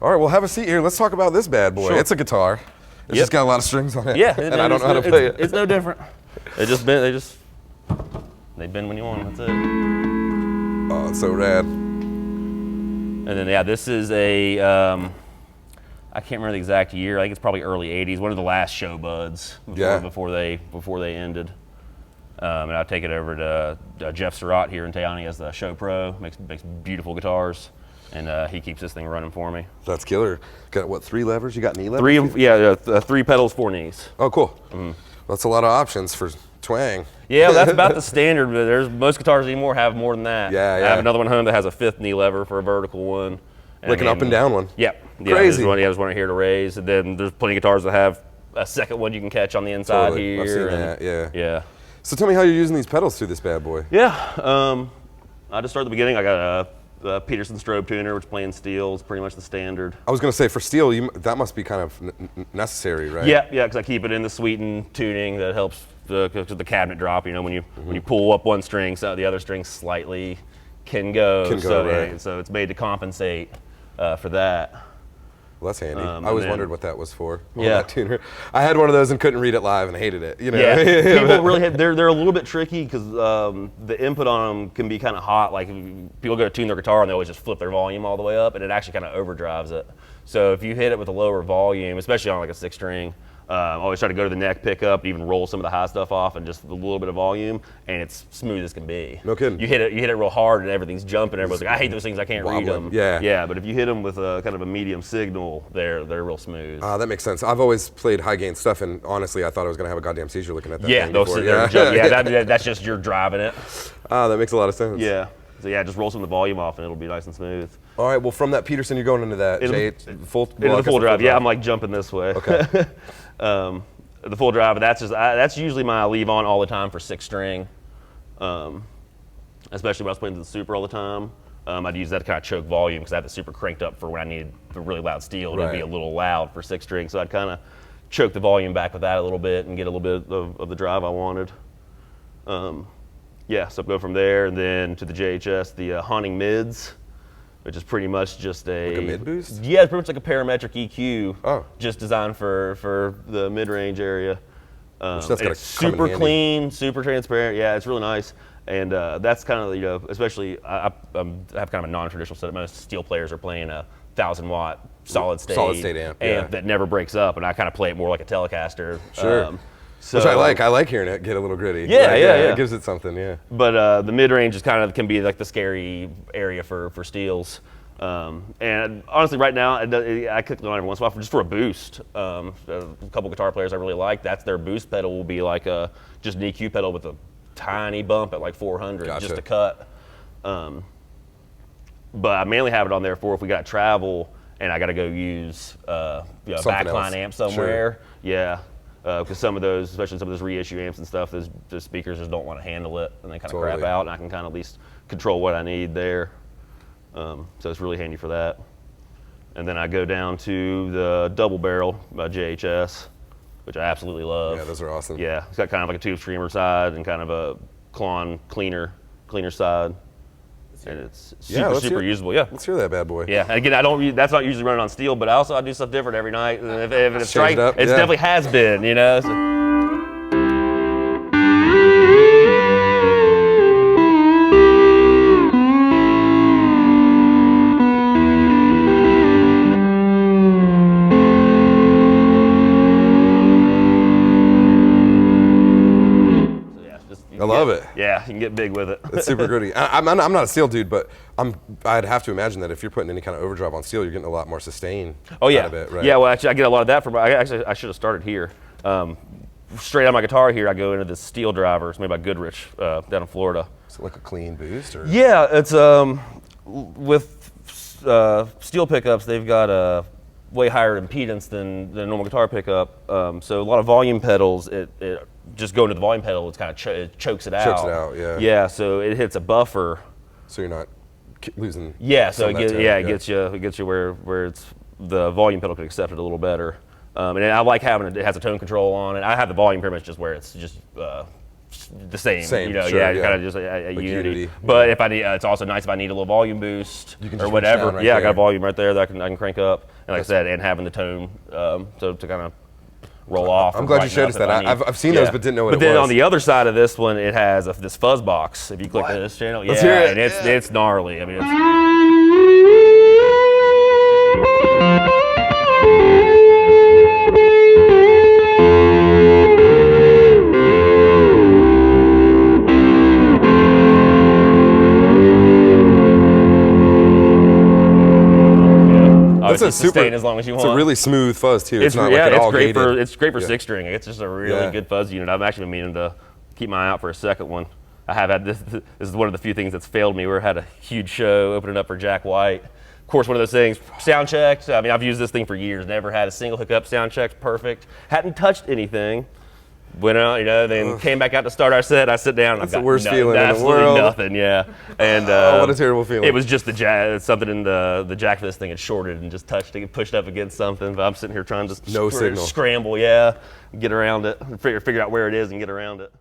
All right, well, have a seat here. Let's talk about this bad boy. Sure. It's a guitar. It's just got a lot of strings on it. Yeah, and I don't know how to play it. It's no different. They bend when you want them. That's it. Oh, it's so rad. And then yeah, this is a I can't remember the exact year. I think it's probably early '80s. One of the last show buds before they ended. And I take it over to Jeff Surratt here in Tayani as the show pro. Makes beautiful guitars, and he keeps this thing running for me. That's killer. Got what, 3 levers? You got knee levers? 3 pedals, 4 knees. Oh, cool. That's a lot of options for twang. Yeah, well, that's about the standard. But most guitars anymore have more than that. Yeah. I have another one home that has a 5th knee lever for a vertical one. Like an up and down one. Yeah. Crazy. There's one here to raise, and then there's plenty of guitars that have a second one you can catch on the inside here. I've seen that. Yeah. Yeah. So tell me how you're using these pedals through this bad boy. Yeah. I just started at the beginning. I got a Peterson strobe tuner, which playing steel is pretty much the standard. I was going to say, for steel, that must be kind of necessary, right? Yeah, because I keep it in the sweetened tuning that helps the cabinet drop. You know, when you pull up one string, so the other string slightly can go. Right. So it's made to compensate for that. Well, that's handy. I always wondered what that was for. That tuner. I had one of those and couldn't read it live and hated it. You know? Yeah, people really they're a little bit tricky because the input on them can be kind of hot. Like people go to tune their guitar and they always just flip their volume all the way up, and it actually kind of overdrives it. So if you hit it with a lower volume, especially on like a 6-string, always try to go to the neck pickup, even roll some of the high stuff off, and just a little bit of volume, and it's smooth as can be. No kidding. You hit it real hard, and everything's jumping. Everybody's like, I hate those things. I can't read them. Yeah. But if you hit them with a kind of a medium signal, they're real smooth. That makes sense. I've always played high gain stuff, and honestly, I thought I was going to have a goddamn seizure looking at that thing before. That's just you're driving it. That makes a lot of sense. Yeah. So yeah, just roll some of the volume off, and it'll be nice and smooth. All right. Well, from that Peterson, you're going into that full drive. Yeah, I'm like jumping this way. Okay. The full drive, that's usually my leave on all the time for 6-string, especially when I was playing to the super all the time. I'd use that to kind of choke volume because I had the super cranked up for when I needed the really loud steel. It'd be a little loud for 6-string, so I'd kind of choke the volume back with that a little bit and get a little bit of the drive I wanted. So go from there and then to the JHS, the Haunting Mids, which is pretty much just like a mid boost? Yeah, it's pretty much like a parametric EQ, just designed for the mid-range area. It's super clean, super transparent. Yeah, it's really nice. And that's kind of, especially I have kind of a non-traditional setup. Most steel players are playing a 1,000-watt solid state amp that never breaks up, and I kind of play it more like a Telecaster. Sure. Which I like. I like hearing it get a little gritty. Yeah. It gives it something, yeah. But the mid-range is can be like the scary area for steels. And honestly, right now, I click it on every once in a while just for a boost. A couple guitar players I really like, that's their boost pedal will be like just an EQ pedal with a tiny bump at like 400, just to cut. But I mainly have it on there for if we got to travel and I got to go use a backline amp somewhere. Sure. Yeah. Because some of those, especially some of those reissue amps and stuff, the speakers just don't want to handle it, and they kind of crap out, and I can kind of at least control what I need there. So it's really handy for that. And then I go down to the double barrel by JHS, which I absolutely love. Yeah, those are awesome. Yeah, it's got kind of like a tube streamer side and kind of a Klon cleaner side. And it's super usable. Yeah, let's hear that bad boy. Yeah, and again, that's not usually running on steel, but I do stuff different every night. And if it's right, it definitely has been, So. I love it. Yeah, you can get big with it. It's super gritty. I'm not a steel dude, but I'd have to imagine that if you're putting any kind of overdrive on steel, you're getting a lot more sustain out of it, right? Yeah, well, actually, I get a lot of that from. I should have started here. Straight out of my guitar here, I go into this steel driver. It's made by Goodrich down in Florida. Is it like a clean boost? Or? Yeah, it's with steel pickups, they've got a way higher impedance than a normal guitar pickup. So a lot of volume pedals, it just going to the volume pedal, it's kind of it chokes it out. Chokes it out, yeah. Yeah, so it hits a buffer. So you're not losing. Yeah, so it gets you where it's the volume pedal can accept it a little better. And I like having it has a tone control on it. I have the volume pretty much just where it's just the same. Same, You know, sure, yeah, yeah. kind of just a Like unity. unity, But if I need, it's also nice if I need a little volume boost You can or just reach whatever. down right Yeah, I got there. a volume right there that I can crank up. And like I said, and having the tone, so to kind of roll off. I'm and glad you brighten showed up us if that. I need. I've seen those, but didn't know what But it then was. on the other side of this one, it has this fuzz box. If you click this channel, Let's hear it. and it's gnarly. I mean, it's. That's a super. Sustain as long as you It's want. a really smooth fuzz too. It's not yeah, like at it's all great gated. it's great for Yeah. six string. It's just a really Yeah. good fuzz unit. I've actually been meaning to keep my eye out for a second one. I have had this. This is one of the few things that's failed me. Where I had a huge show opening up for Jack White. Of course, one of those things. Sound checked. I mean, I've used this thing for years. Never had a single hiccup. Sound checked perfect. Hadn't touched anything. Went out, then came back out to start our set. I sit down. That's I've the got worst feeling in the absolutely world. nothing. Yeah, and what a terrible feeling. It was just the jack. Something in the jack for this thing had shorted and just touched it, pushed up against something. But I'm sitting here trying to No signal. scramble. Yeah, get around it, figure out where it is and get around it.